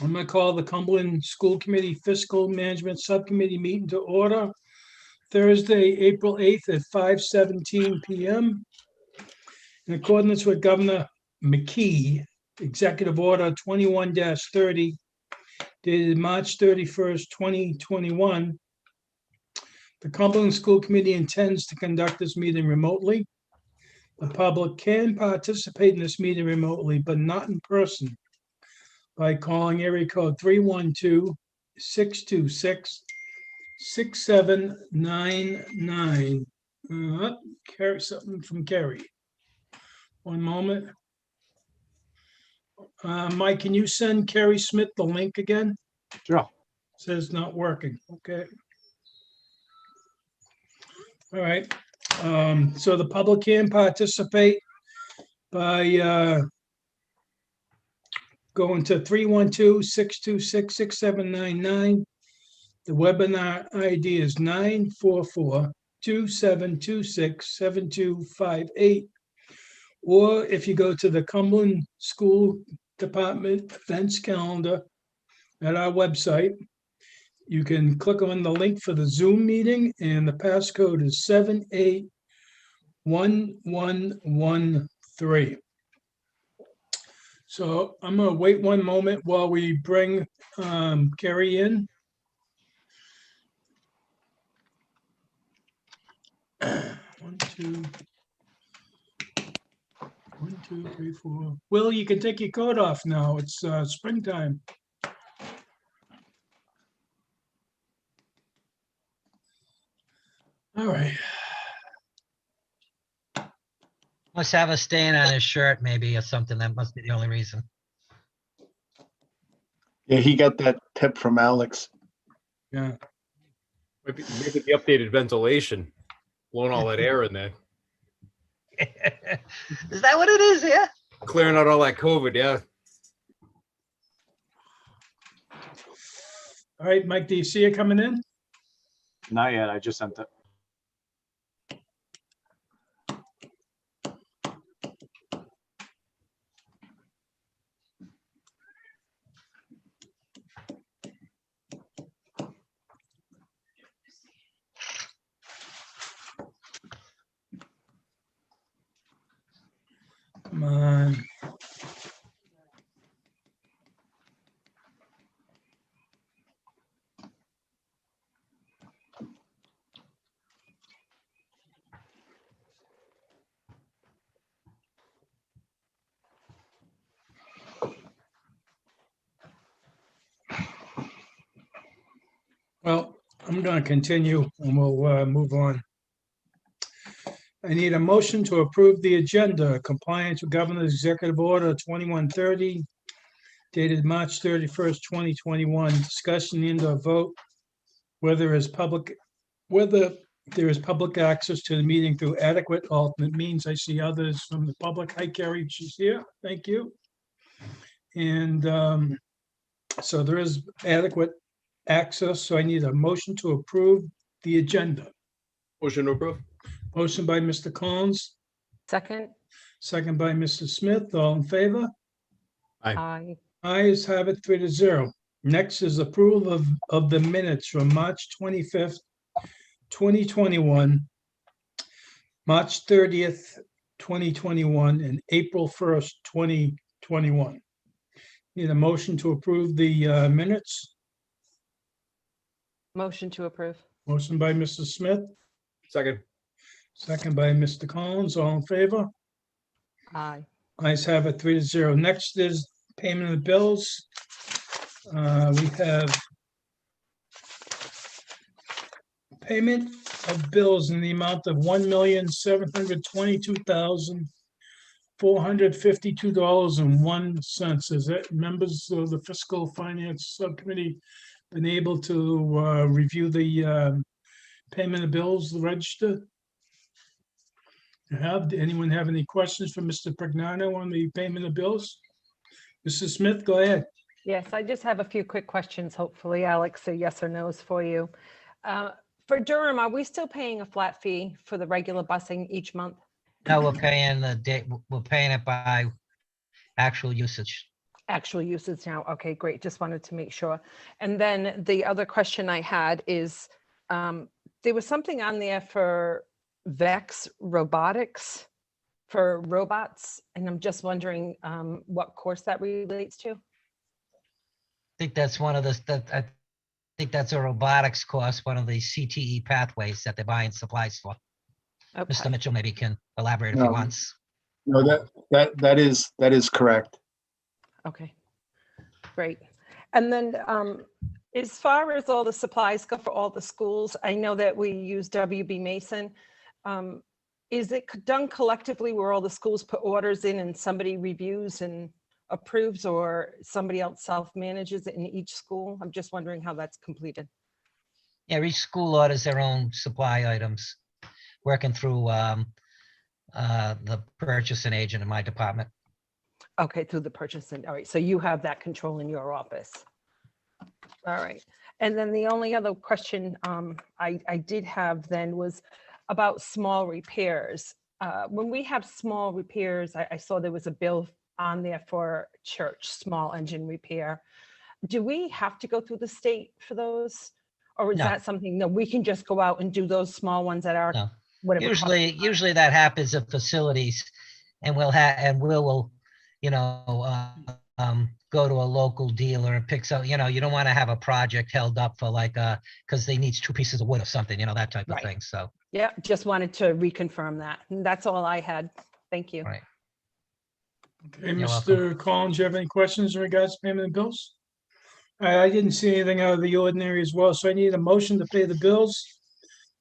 I'm going to call the Cumberland School Committee Fiscal Management Subcommittee meeting to order Thursday, April 8th at 5:17 p.m. In accordance with Governor McKee, Executive Order 21-30, dated March 31st, 2021, the Cumberland School Committee intends to conduct this meeting remotely. The public can participate in this meeting remotely, but not in person, by calling area code 312-626-6799. Carry something from Carrie. One moment. Mike, can you send Carrie Smith the link again? Sure. Says not working. Okay. All right. So the public can participate by going to 312-626-6799. The webinar ID is 944-2726-7258. Or if you go to the Cumberland School Department events calendar at our website, you can click on the link for the Zoom meeting, and the passcode is 781113. So I'm going to wait one moment while we bring Carrie in. One, two, three, four. Will, you can take your coat off now. It's springtime. All right. Must have a stain on his shirt, maybe, or something. That must be the only reason. Yeah, he got that tip from Alex. Yeah. Maybe the updated ventilation, blowing all that air in there, Is that what it is? Yeah. clearing out all that COVID. Yeah. All right, Mike, do you see it coming in? Not yet. I just sent it. Come on. Well, I'm going to continue and we'll move on. I need a motion to approve the agenda, compliance with Governor's Executive Order 2130, dated March 31st, 2021. Discussion and a vote whether there is public access to the meeting through adequate alternate means. I see others from the public. Hi, Carrie, she's here. Thank you. And so there is adequate access. So I need a motion to approve the agenda. Motion to approve. Motion by Mr. Collins, Second. second by Mrs. Smith. All in favor? Aye. Ayes have it 3-0. Next is approval of the minutes from March 25th, 2021, March 30th, 2021, and April 1st, 2021. Need a motion to approve the minutes. Motion to approve. Motion by Mrs. Smith, Second. second by Mr. Collins. All in favor? Aye. Ayes have it 3-0. Next is payment of bills. We have payment of bills in the amount of $1,722,452.01. Is that members of the Fiscal Finance Subcommittee been able to review the payment of bills, the register? Did anyone have any questions for Mr. Pregnano on the payment of bills? Mrs. Smith, go ahead. Yes, I just have a few quick questions. Hopefully, Alex, a yes or no's for you. For Durham, are we still paying a flat fee for the regular busing each month? No, we're paying the date. We're paying it by actual usage. Actual usage now. Okay, great. Just wanted to make sure. And then the other question I had is, there was something on there for Vex robotics for robots, and I'm just wondering what course that relates to. I think that's one of I think that's a robotics course, one of the CTE pathways that they're buying supplies for. Mr. Okay, Mitchell maybe can elaborate if he No. wants. No, that is correct. okay, great. And then as far as all the supplies go for all the schools, I know that we use WB Mason. Is it done collectively where all the schools put orders in and somebody reviews and approves, or somebody else self-manages it in each school? I'm just wondering how that's completed. Yeah, each school orders their own supply items, working through the purchasing agent in my department. Okay, through the purchasing. All right, so you have that control in your office. All right. And then the only other question I did have then was about small repairs. When we have small repairs, I saw there was a bill on there for church, small engine repair. Do we have to go through the state for those? Or is No. that something that we can just go out and do those small ones that are No. whatever? Usually that happens at facilities, and we'll go to a local dealer and picks up, you don't want to have a project held up for because they needs 2 pieces of wood or something, that type of Right. thing. So, Yeah, just wanted to reconfirm that. And that's all I had. Thank you. right. Okay, You're Mr. Collins, you have any questions in regards to payment of bills? I didn't see anything out of the ordinary as well, so I need a motion to pay the bills.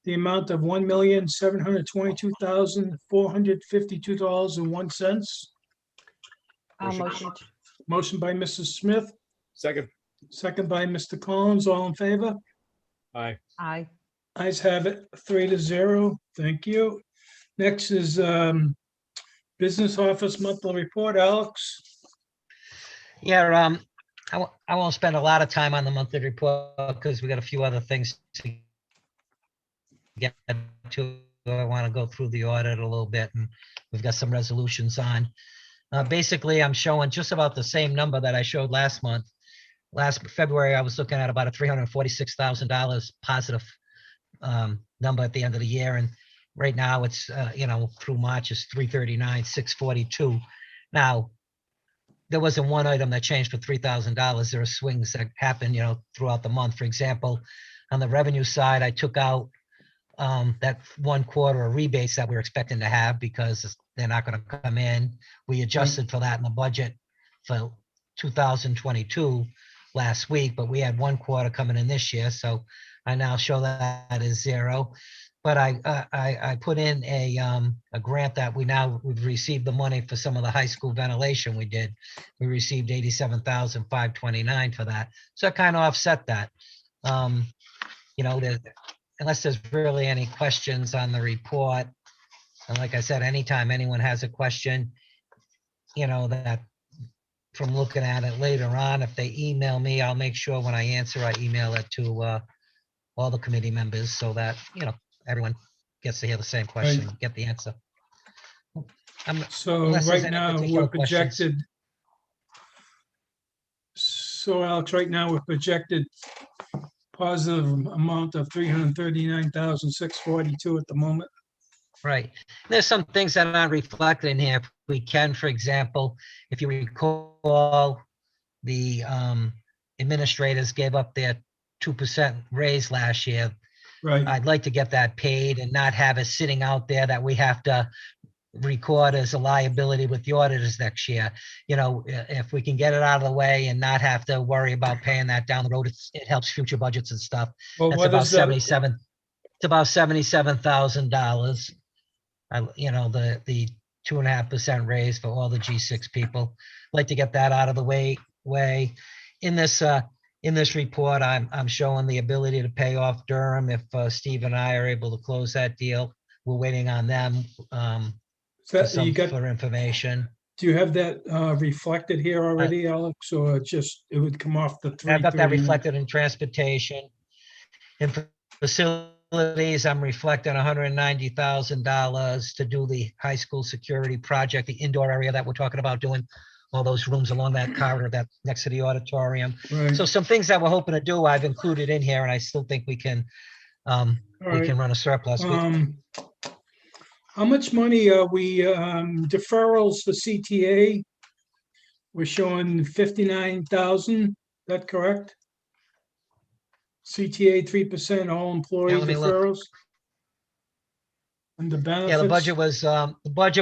The amount of $1,722,452.01. Motion. Motion by Mrs. Smith, Second. second by Mr. Collins, all in favor? Aye. Aye. Ayes have it, 3-0. Thank you. Next is Business Office Monthly Report. Alex? Yeah, I won't spend a lot of time on the monthly report because we got a few other things to get to. I want to go through the audit a little bit, and we've got some resolutions on. Basically, I'm showing just about the same number that I showed last month. Last February, I was looking at about a $346,000 positive number at the end of the year, and right now it's through March is 339,642. Now, there wasn't one item that changed for $3,000. There are swings that happen, throughout the month. For example, on the revenue side, I took out that 1 quarter of rebates that we were expecting to have because they're not going to come in. We adjusted for that in the budget for 2022 last week, but we had 1 quarter coming in this year, so I now show that as 0. But I put in a grant that we've received the money for some of the high school ventilation we did. We received $87,529 for that, so it kind of offset that. Unless there's really any questions on the report, and like I said, anytime anyone has a question, that from looking at it later on, if they email me, I'll make sure when I answer, I email it to all the committee members so that, everyone gets to hear the same question, get the answer. So Unless there's right any now, particular we're questions. projected. So Alex, right now, we're projected positive amount of 339,642 at the moment. Right. There's some things that are not reflected in here. If we can, for example, if you recall, the administrators gave up their 2% raise last year. Right, I'd like to get that paid and not have it sitting out there that we have to record as a liability with the auditors next year. If we can get it out of the way and not have to worry about paying that down the road, it helps future budgets and stuff. well, That's what about is that? it's about $77,000. The 2.5% raise for all the G6 people. I'd like to get that out of the way. In this report, I'm showing the ability to pay off Durham if Steve and I are able to close that deal. We're waiting on them for information. Do you have that reflected here already, Alex, or it would come off the I've got that 339? reflected in transportation. In facilities, I'm reflecting $190,000 to do the high school security project, the indoor area that we're talking about doing all those rooms along that corridor that next to the auditorium. Right. So some things that we're hoping to do, I've included in here, and I still think we can All right. run a surplus. How much money are we, deferrals for CTA? We're showing 59,000, that correct? CTA 3%, all employee let me look. deferrals? And the benefits? Yeah, the budget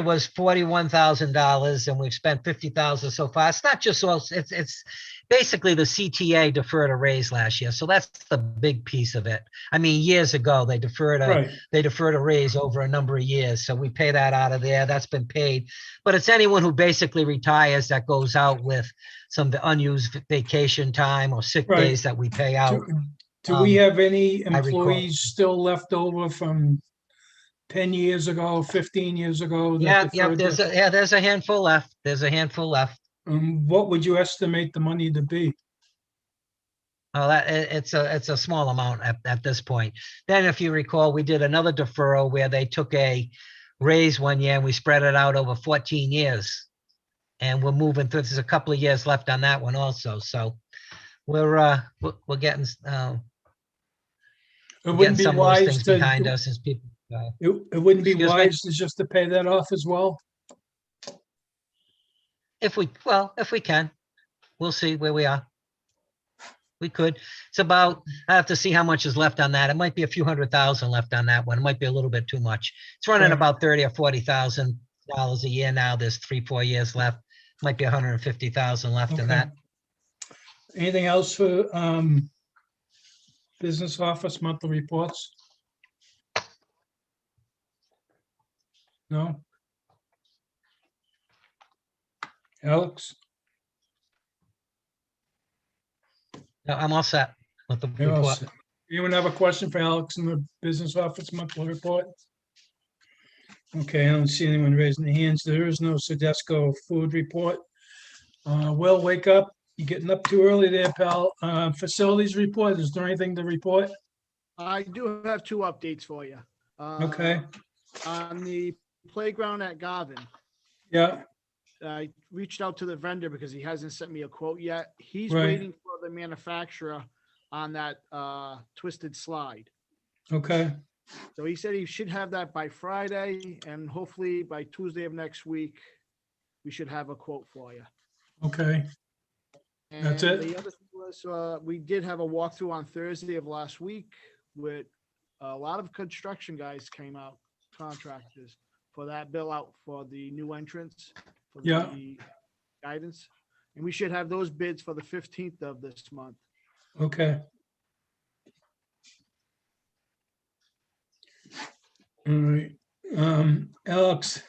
was $41,000 and we've spent 50,000 so far. It's not just all, it's basically the CTA deferred a raise last year. So that's the big piece of it. I mean, years ago, they deferred a raise over a number of years. So we pay that out of there. That's been paid. But it's anyone who basically retires that goes out with some unused vacation time or sick Right. days that we pay out. Do we have any I recall- employees still left over from 10 years ago, 15 years ago? that deferred this? There's a handful left. There's a handful left. What would you estimate the money to be? Oh, it's a small amount at this point. Then if you recall, we did another deferral where they took a raise one year and we spread it out over 14 years. And we're moving through, there's a couple of years left on that one also. So we're getting It wouldn't be some of those wise things to, behind us as people. it wouldn't be Excuse me? wise to just to pay that off as well? If we can, we'll see where we are. We could. It's about, I have to see how much is left on that. It might be a few $100,000 left on that one. It might be a little bit too much. It's running Right. about $30,000 or $40,000 a year now. There's 3-4 years left. Might be 150,000 left in Okay. that. Anything else for business office monthly reports? No? Alex? No, I'm all set with the You're all report. set. Anyone have a question for Alex in the business office monthly report? Okay, I don't see anyone raising their hands. There is no Sedesco food report. Will, wake up. You're getting up too early there, pal. Facilities report, is there anything to report? I do have 2 updates for you. Okay, On the playground at Garvin, yeah, I reached out to the vendor because he hasn't sent me a quote yet. He's Right. waiting for the manufacturer on that twisted slide. okay, So he said he should have that by Friday, and hopefully by Tuesday of next week, we should have a quote for you. okay, That's And it? The other thing was, we did have a walkthrough on Thursday of last week with a lot of construction guys came out, contractors, for that bill out for the new entrance. For Yeah. the guidance. And we should have those bids for the 15th of this month. okay. All right, Alex,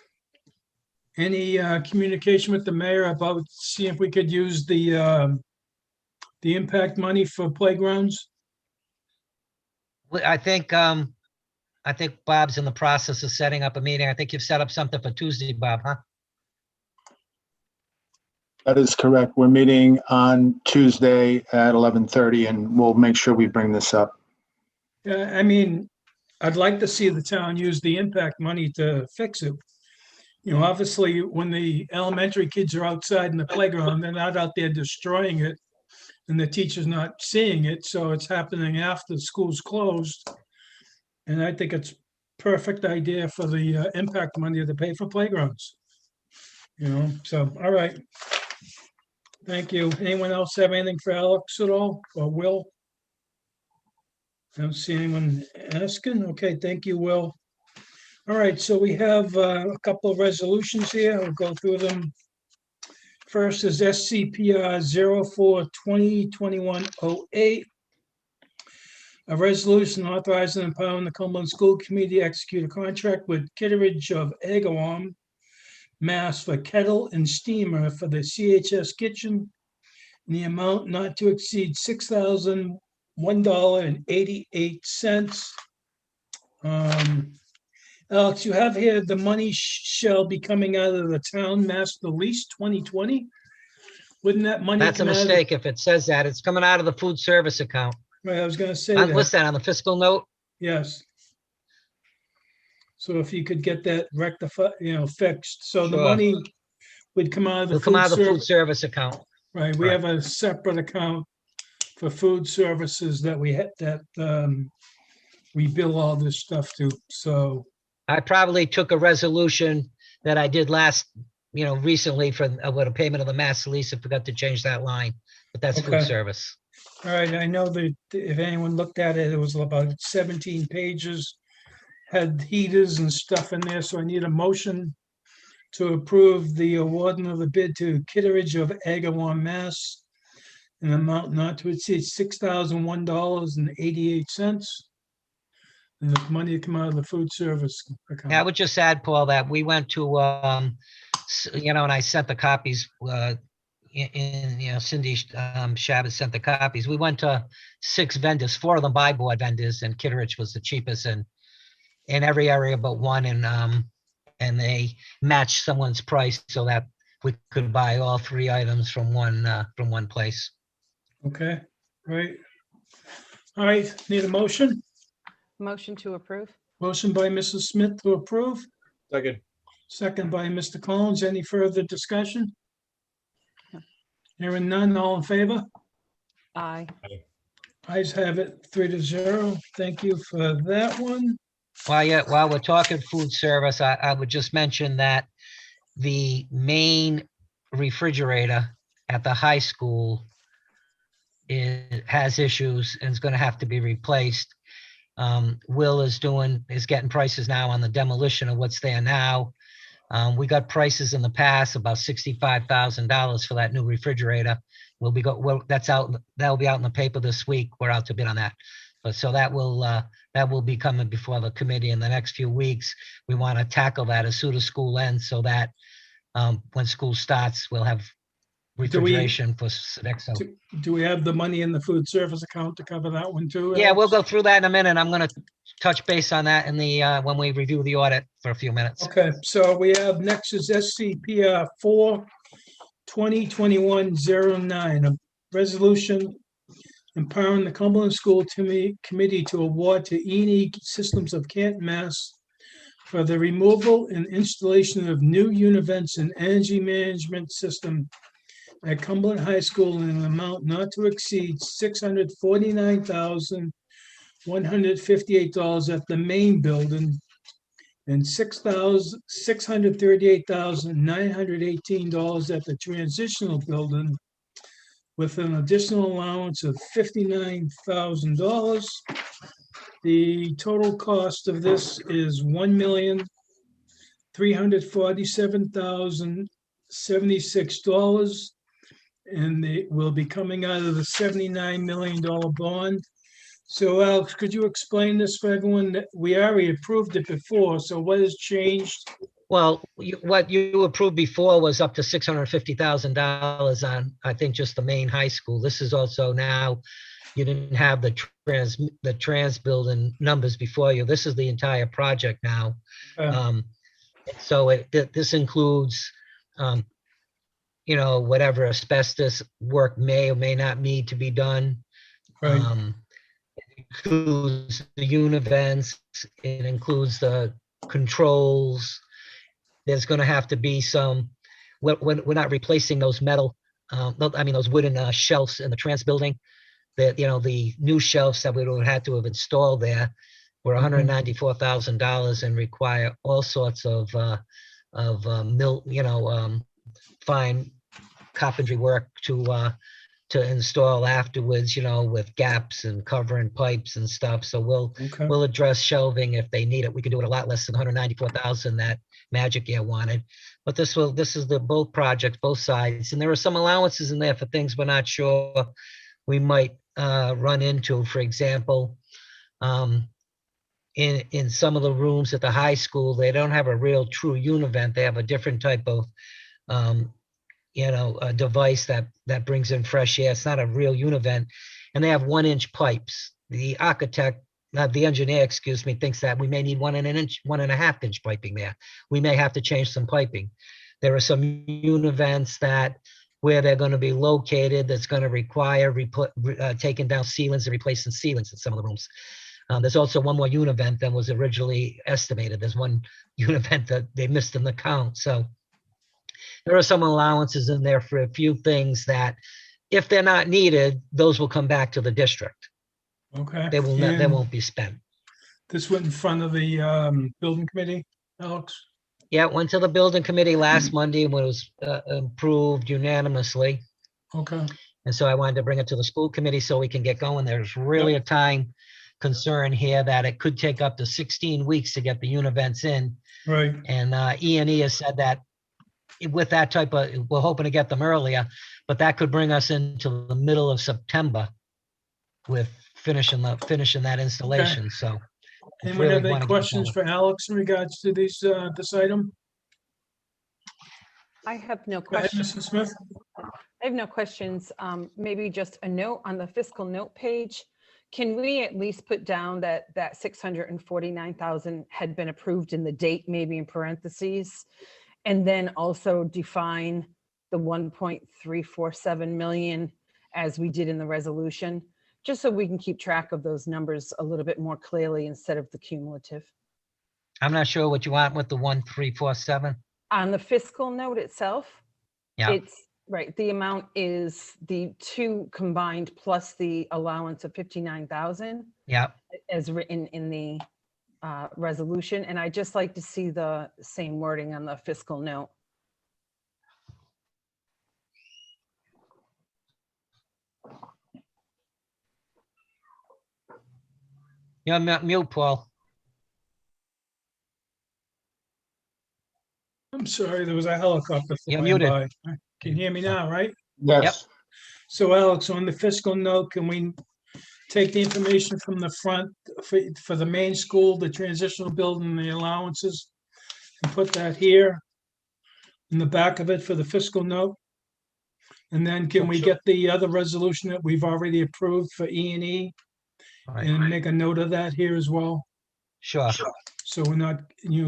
any communication with the mayor about seeing if we could use the impact money for playgrounds? I think Bob's in the process of setting up a meeting. I think you've set up something for Tuesday, Bob, huh? That is correct. We're meeting on Tuesday at 11:30 and we'll make sure we bring this up. Yeah, I mean, I'd like to see the town use the impact money to fix it. You know, obviously, when the elementary kids are outside in the playground, they're not out there destroying it. And the teacher's not seeing it, so it's happening after school's closed. And I think it's perfect idea for the impact money to pay for playgrounds. You know, so, all right. Thank you. Anyone else have anything for Alex at all, or Will? I don't see anyone asking. Okay, thank you, Will. All right, so we have a couple of resolutions here. I'll go through them. First is SCPR 04/2021-08. A resolution authorizing and empowering the Cumberland School Committee to execute a contract with Kitteridge of Agawam, Mass for kettle and steamer for the CHS kitchen in the amount not to exceed $6,001.88. Alex, you have here the money shall be coming out of the town master lease 2020. Wouldn't that money? That's a come out of- mistake. If it says that, it's coming out of the food service account. Right, I was gonna say What's that, that on the fiscal note? yes. So if you could get that rectified, fixed, so the Sure. money would come out of the It'll come out of the food service. service account. Right, we Correct. have a separate account for food services that we had, we bill all this stuff to, so, I probably took a resolution that I did last, recently for with a payment of the master lease. I forgot to change that line, but that's food Okay. service. all right, I know that if anyone looked at it, it was about 17 pages. Had heaters and stuff in there, so I need a motion to approve the awarding of the bid to Kitteridge of Agawam, Mass. An amount not to exceed $6,001.88. And the money to come out of the food service I account. would just add, Paul, that we went to, and I sent the copies, Cindy Shabbat sent the copies. We went to 6 vendors, 4 of them buy board vendors, and Kitteridge was the cheapest in every area but one. And they matched someone's price so that we could buy all 3 items from one place. Okay, right. All right, need a motion? Motion to approve? Motion by Mrs. Smith to approve, Second. second by Mr. Collins. Any further discussion? Hearing none, all in favor? Aye. Ayes have it, 3-0. Thank you for that one. While we're talking food service, I would just mention that the main refrigerator at the high school has issues and is going to have to be replaced. Will is getting prices now on the demolition of what's there now. We got prices in the past, about $65,000 for that new refrigerator. That'll be out in the paper this week. We're out to bid on that. But so that will be coming before the committee in the next few weeks. We want to tackle that as soon as school ends so that when school starts, we'll have refrigeration for Sodexo. Do we have the money in the food service account to cover that one too? Yeah, we'll Alex? go through that in a minute. I'm going to touch base on that in the when we review the audit for a few minutes. Okay, so we have next is SCPR 4/2021-09, a resolution empowering the Cumberland School Committee to award to E&E Systems of Canton, Mass. For the removal and installation of new univents and energy management system at Cumberland High School in an amount not to exceed $649,158 at the main building and $638,918 at the transitional building, with an additional allowance of $59,000. The total cost of this is $1,347,076. And it will be coming out of the $79 million bond. So Alex, could you explain this for everyone? That we already approved it before, so what has changed? Well, what you approved before was up to $650,000 on, I think, just the main high school. This is also now, you didn't have the trans building numbers before you. This is the entire project now. So this includes, whatever asbestos work may or may not need to be done. Right. It includes the univents, it includes the controls. There's going to have to be some, we're not replacing those metal, those wooden shelves in the trans building. The new shelves that we would have to have installed there were $194,000 and require all sorts of fine carpentry work to install afterwards, with gaps and covering pipes and stuff. So Okay. we'll address shelving if they need it. We can do it a lot less than $194,000 that Magic Year wanted. But this is the both projects, both sides, and there are some allowances in there for things we're not sure we might run into. For example, in some of the rooms at the high school, they don't have a real true univent. They have a different type of a device that brings in fresh air. It's not a real univent, and they have 1-inch pipes. The engineer, thinks that we may need 1.5-inch piping there. We may have to change some piping. There are some univents that where they're going to be located that's going to require taking down ceilings and replacing ceilings in some of the rooms. There's also one more univent than was originally estimated. There's one univent that they missed in the count. So there are some allowances in there for a few things that, if they're not needed, those will come back to the district. Okay. They will not, they And won't be spent. this went in front of the building committee, Alex? Yeah, it went to the building committee last Monday and was approved unanimously. Okay, And so I wanted to bring it to the school committee so we can get going. There's really a time concern here that it could take up to 16 weeks to get the univents in. right. And E&E has said that with that type of, we're hoping to get them earlier, but that could bring us into the middle of September with finishing that installation. So Anyone have any wanna get questions going. for Alex in regards to these, this item? I have no Go ahead, questions. Mrs. Smith. I have no questions. Maybe just a note on the fiscal note page. Can we at least put down that 649,000 had been approved in the date, maybe in parentheses? And then also define the 1.347 million as we did in the resolution, just so we can keep track of those numbers a little bit more clearly instead of the cumulative. I'm not sure what you want with the 1347. On the fiscal note itself, Yeah. it's right. The amount is the two combined plus the allowance of 59,000 Yeah. as written in the resolution. And I just like to see the same wording on the fiscal note. You're mute, Paul. I'm sorry, there was a helicopter You're flying muted. by. Can you hear me now, right? Yes. So Alex, on the fiscal note, can we take the information from the front for the main school, the transitional building, the allowances, and put that here in the back of it for the fiscal note? And then can we get the other resolution that we've already approved for E&E Right. and make a note of that here as well? Sure. So we're not,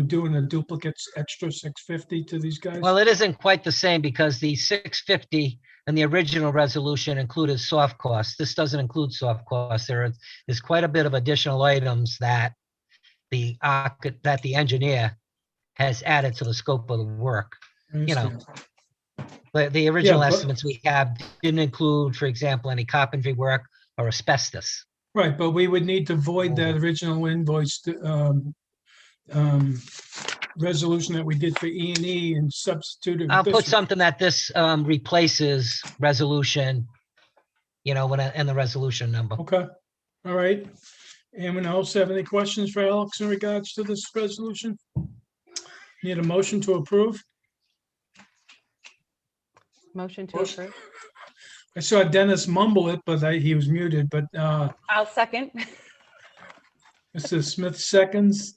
doing a duplicates extra 650 to these guys? Well, it isn't quite the same because the 650 and the original resolution included soft costs. This doesn't include soft costs. There's quite a bit of additional items that the engineer has added to the scope of the work. I you know, understand. But the original but- estimates we have didn't include, for example, any carpentry work or asbestos. Right, but we would need to void that original invoice resolution that we did for E&E and substitute it I'll with this put one. something that this replaces resolution, and the resolution number. Okay, all right. Anyone else have any questions for Alex in regards to this resolution? Need a motion to approve? Motion to Motion. approve. I saw Dennis mumble it, but he was muted, but I'll second. Mr. Smith seconds.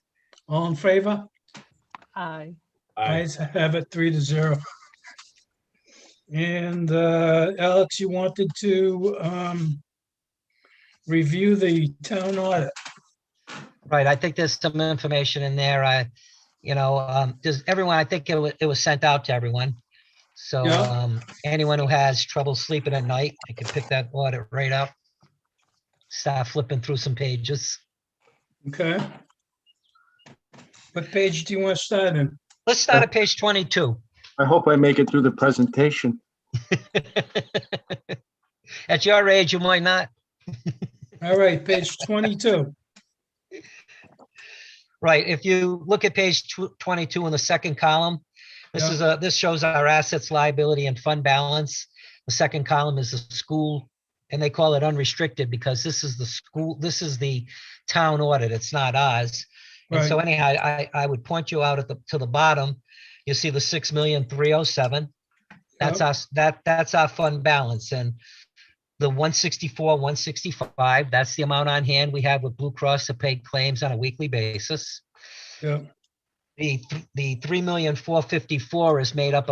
All in favor? Aye. Ayes have it 3-0. And Alex, you wanted to review the town audit. Right, I think there's some information in there. Does everyone, I think it was sent out to everyone. So Yeah. anyone who has trouble sleeping at night, I can pick that audit right up. Start flipping through some pages. Okay. What page do you want to start in? Let's start at page 22. I hope I make it through the presentation. At your age, you might not. All right, page 22. Right, if you look at page 22 in the second column, this shows our assets, liability, and fund balance. The second column is the school, and they call it unrestricted because this is the town audit. It's not ours. And so Right. anyhow, I would point you out to the bottom. You see the 6,307,000. That's us. That's our fund balance, and the 164,165. That's the amount on hand we have with Blue Cross to pay claims on a weekly basis. Yeah, The 3,454,000 is made up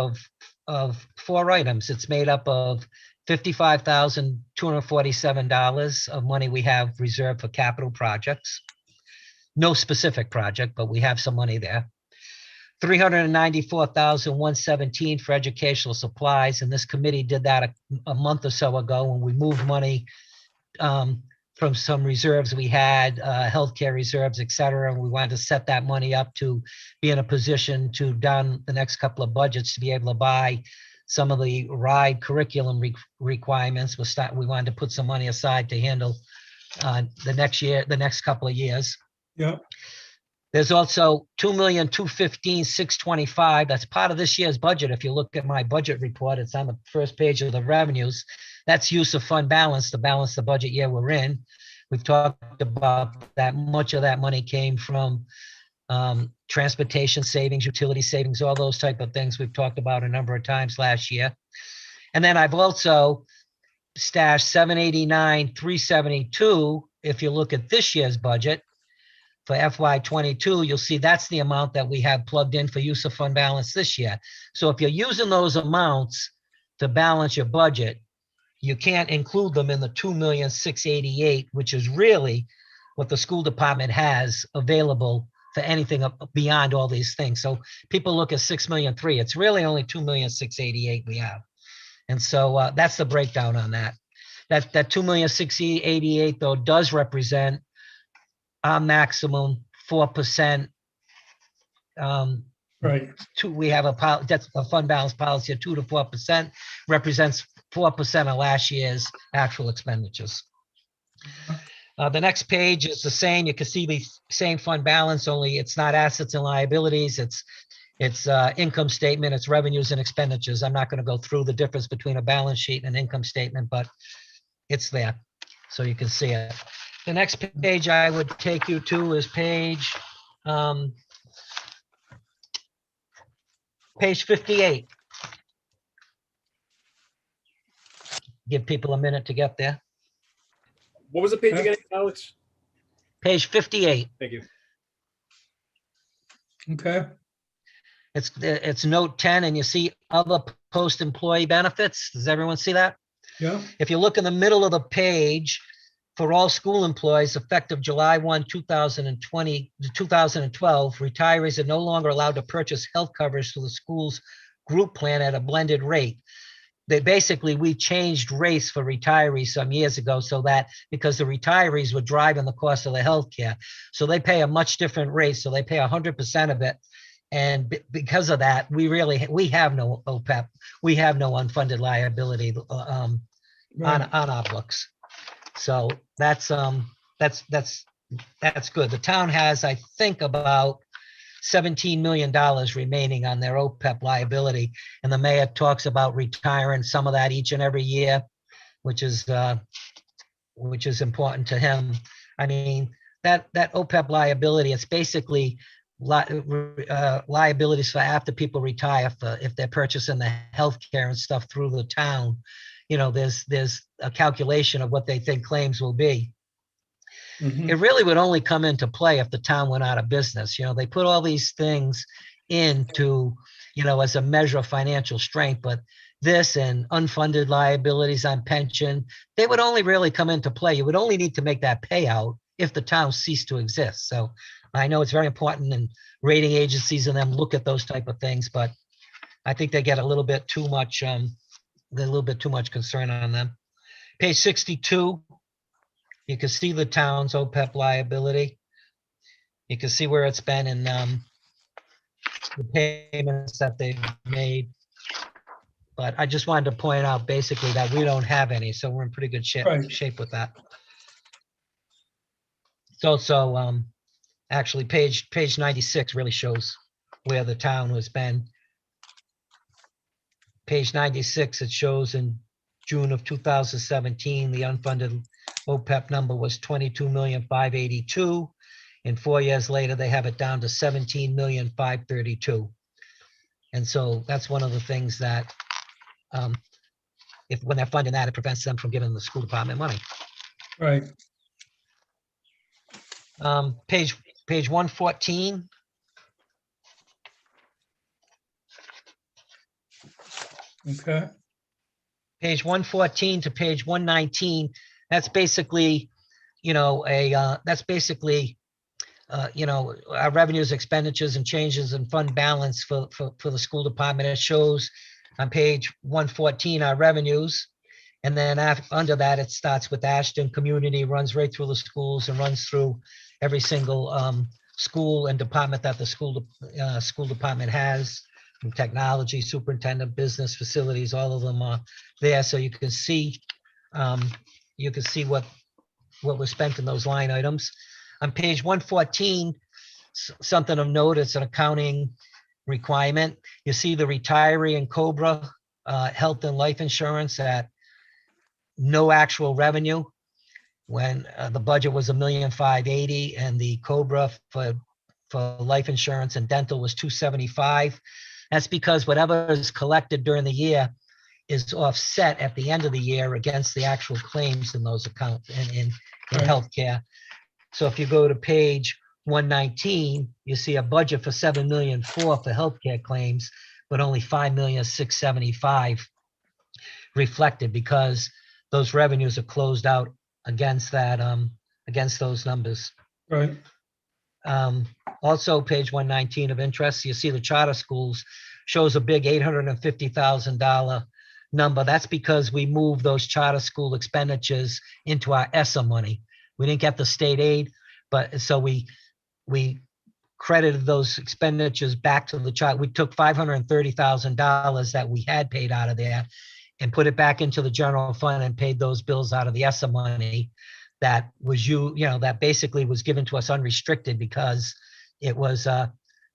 of four items. It's made up of $55,247 of money we have reserved for capital projects. No specific project, but we have some money there. 394,117 for educational supplies, and this committee did that a month or so ago when we moved money from some reserves we had, healthcare reserves, et cetera. And we wanted to set that money up to be in a position to, down the next couple of budgets, to be able to buy some of the RIDE curriculum requirements. We wanted to put some money aside to handle the next couple of years. Yeah, There's also 2,215,625. That's part of this year's budget. If you look at my budget report, it's on the first page of the revenues. That's use of fund balance to balance the budget year we're in. We've talked about that. Much of that money came from transportation savings, utility savings, all those type of things we've talked about a number of times last year. And then I've also stashed 789,372. If you look at this year's budget for FY22, you'll see that's the amount that we have plugged in for use of fund balance this year. So if you're using those amounts to balance your budget, you can't include them in the 2,688,000, which is really what the school department has available for anything beyond all these things. So people look at 6,000,003. It's really only 2,688,000 we have. And so that's the breakdown on that. That 2,688,000 though does represent our maximum 4%. right. We have a fund balance policy of 2 to 4%, represents 4% of last year's actual expenditures. The next page is the same. You can see the same fund balance, only it's not assets and liabilities. It's income statement, it's revenues and expenditures. I'm not going to go through the difference between a balance sheet and an income statement, but it's there, so you can see it. The next page I would take you to is page 58. Give people a minute to get there. What was the page again, Alex? Page 58. Thank you. Okay, It's note 10, and you see other post-employee benefits. Does everyone see that? yeah, If you look in the middle of the page, for all school employees effective July 1, 2020 to 2012, retirees are no longer allowed to purchase health coverage through the school's group plan at a blended rate. We changed rates for retirees some years ago, so that because the retirees were driving the cost of the health care. So they pay a much different rate. So they pay 100% of it. And because of that, we have no OPEB. We have no unfunded liability on our books. So that's good. The town has, I think, about $17 million remaining on their OPEB liability. And the mayor talks about retiring some of that each and every year, which is important to him. I mean, that OPEB liability, it's basically liabilities for after people retire, if they're purchasing the healthcare and stuff through the town. You know, there's a calculation of what they think claims will be. mhm, It really would only come into play if the town went out of business. You know, they put all these things into, as a measure of financial strength, but this and unfunded liabilities on pension, they would only really come into play. You would only need to make that payout if the town ceased to exist. So I know it's very important, and rating agencies and them look at those type of things, but I think they get a little bit too much, concern on them. Page 62. You can see the town's OPEB liability. You can see where it's been in the payments that they've made. But I just wanted to point out basically that we don't have any, so we're in pretty good Right. shape with that. It's also actually page 96 really shows where the town has been. Page 96, it shows in June of 2017, the unfunded OPEB number was 22,582,000. And 4 years later, they have it down to 17,532,000. And so that's one of the things that, when they're funding that, it prevents them from giving the school department money. right, Page 114. okay, Page 114 to page 119, that's basically, our revenues, expenditures, and changes in fund balance for the school department. It shows on page 114 our revenues, And then under that, it starts with Ashton Community, runs right through the schools and runs through every single school and department that the school department has. From technology, superintendent, business, facilities, all of them are there. So you can see what was spent in those line items. On page 114, something of note, it's an accounting requirement. You see the retiree and Cobra health and life insurance at no actual revenue, when the budget was $1,580,000 and the Cobra for life insurance and dental was $275,000. That's because whatever is collected during the year is offset at the end of the year against the actual claims in those accounts in Right. healthcare. So if you go to page 119, you see a budget for $7,000,004 for healthcare claims, but only $5,675,000 reflected because those revenues are closed out against that, against those numbers. Right. Also, page 119 of interest, you see the charter schools shows a big $850,000 number. That's because we moved those charter school expenditures into our ESSA money. We didn't get the state aid, but so we credited those expenditures back to the child. We took $530,000 that we had paid out of there and put it back into the general fund and paid those bills out of the ESSA money that was that basically was given to us unrestricted because it was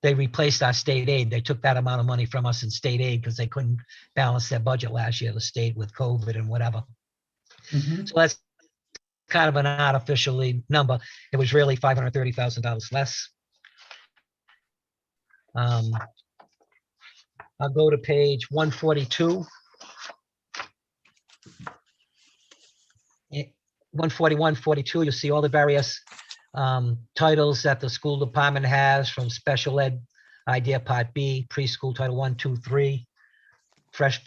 they replaced our state aid. They took that amount of money from us in state aid because they couldn't balance their budget last year, the state, with COVID and whatever. Mhm. So that's kind of an artificially number. It was really $530,000 less. I'll go to page 142. 141, 42, you'll see all the various titles that the school department has, from special ed idea part B, preschool title 1, 2, 3, fresh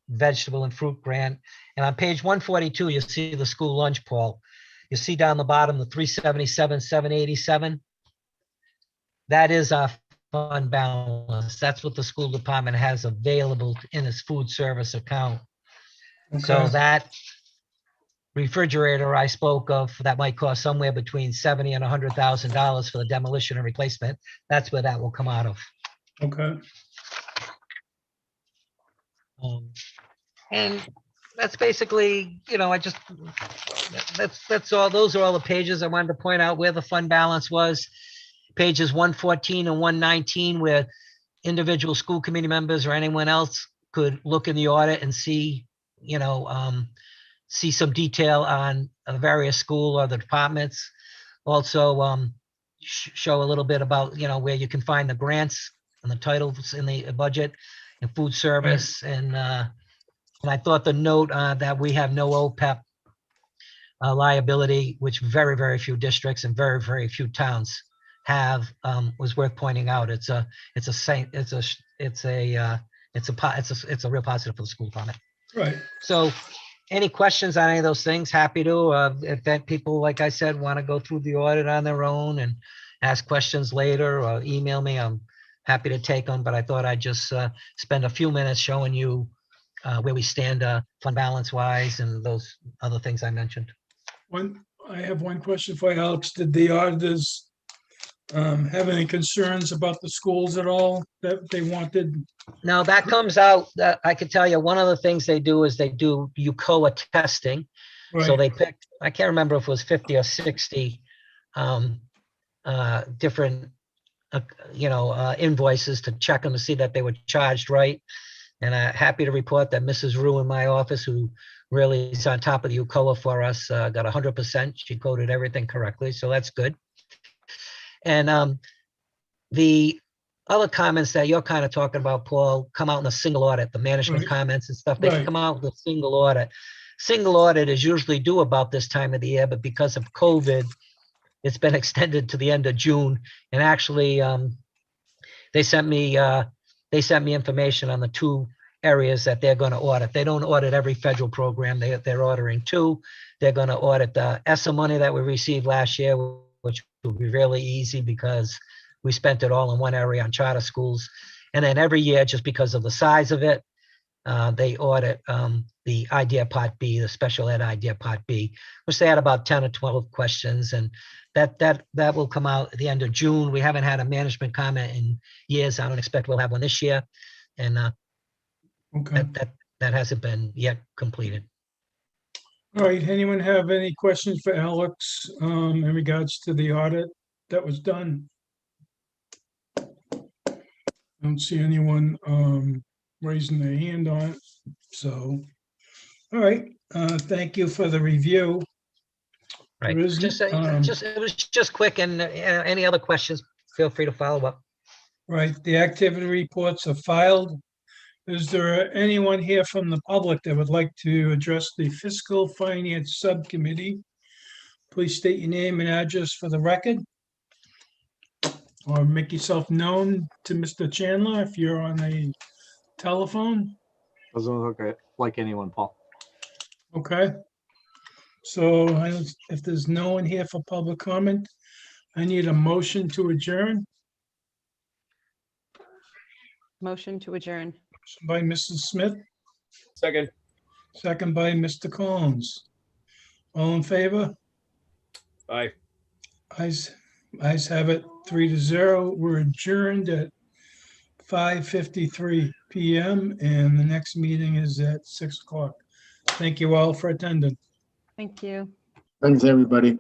vegetable and fruit grant. And on page 142, you see the school lunch, Paul. You see down the bottom, the 377, 787. That is our fund balance. That's what the school department has available in its food service account. So Okay. that refrigerator I spoke of, that might cost somewhere between $70,000 and $100,000 for the demolition and replacement. That's where that will come out of. Okay. And that's basically, that's all. Those are all the pages I wanted to point out where the fund balance was. Pages 114 and 119, where individual school committee members or anyone else could look in the audit and see, see some detail on the various school or the departments. Also, show a little bit about, where you can find the grants and the titles in the budget and food service. And I thought the note that we have no OPEB liability, which very, very few districts and very, very few towns have, was worth pointing out. It's a real positive for the school department. Right. So any questions on any of those things, happy to. If that people, like I said, want to go through the audit on their own and ask questions later or email me, I'm happy to take them. But I thought I'd just spend a few minutes showing you where we stand fund balance wise and those other things I mentioned. I have one question for you, Alex. Did the auditors have any concerns about the schools at all that they wanted? Now that comes out, I could tell you, one of the things they do is they do UCOA testing. So Right. they picked, I can't remember if it was 50 or 60 different, invoices to check them to see that they were charged right. And I'm happy to report that Mrs. Rue in my office, who really is on top of the UCOA for us, got 100%. She coded everything correctly, so that's good. And the other comments that you're kind of talking about, Paul, come out in a single audit, the management Right. comments and stuff, they Right. come out with a single audit. Single audit is usually due about this time of the year, but because of COVID, it's been extended to the end of June. And actually, they sent me information on the two areas that they're going to audit. They don't audit every federal program. They're ordering two. They're going to audit the ESSA money that we received last year, which will be really easy because we spent it all in one area on charter schools. And then every year, just because of the size of it, they audit the idea part B, the special ed idea part B, which they had about 10 or 12 questions, and that will come out at the end of June. We haven't had a management comment in years. I don't expect we'll have one this year, and Okay. that hasn't been yet completed. All right, anyone have any questions for Alex in regards to the audit that was done? Don't see anyone raising their hand on it, so. All right, thank you for the review. Right. There isn't, It was just quick, and any other questions, feel free to follow up. Right, the activity reports are filed. Is there anyone here from the public that would like to address the Fiscal Finance Subcommittee? Please state your name and address for the record. Or make yourself known to Mr. Chandler if you're on a telephone. Doesn't look like anyone, Paul. Okay. So if there's no one here for public comment, I need a motion to adjourn Motion to adjourn. by Mrs. Smith, Second. second by Mr. Collins. All in favor? Aye. Ayes have it 3-0. We're adjourned at 5:53 PM and the next meeting is at 6 o'clock. Thank you all for attending. Thank you. Thanks, everybody.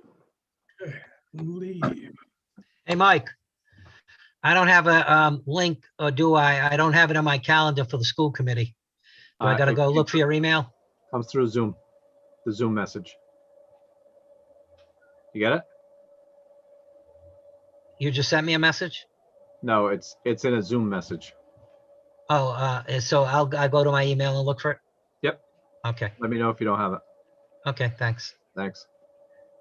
Leave. Hey, Mike, I don't have a link, or do I? I don't have it on my calendar for the school committee. Do I gotta go look for your email? Comes through Zoom, the Zoom message. You get it? You just sent me a message? No, it's in a Zoom message. Oh, so I'll go to my email and look for it? Yep. Okay, Let me know if you don't have it. okay, thanks. Thanks.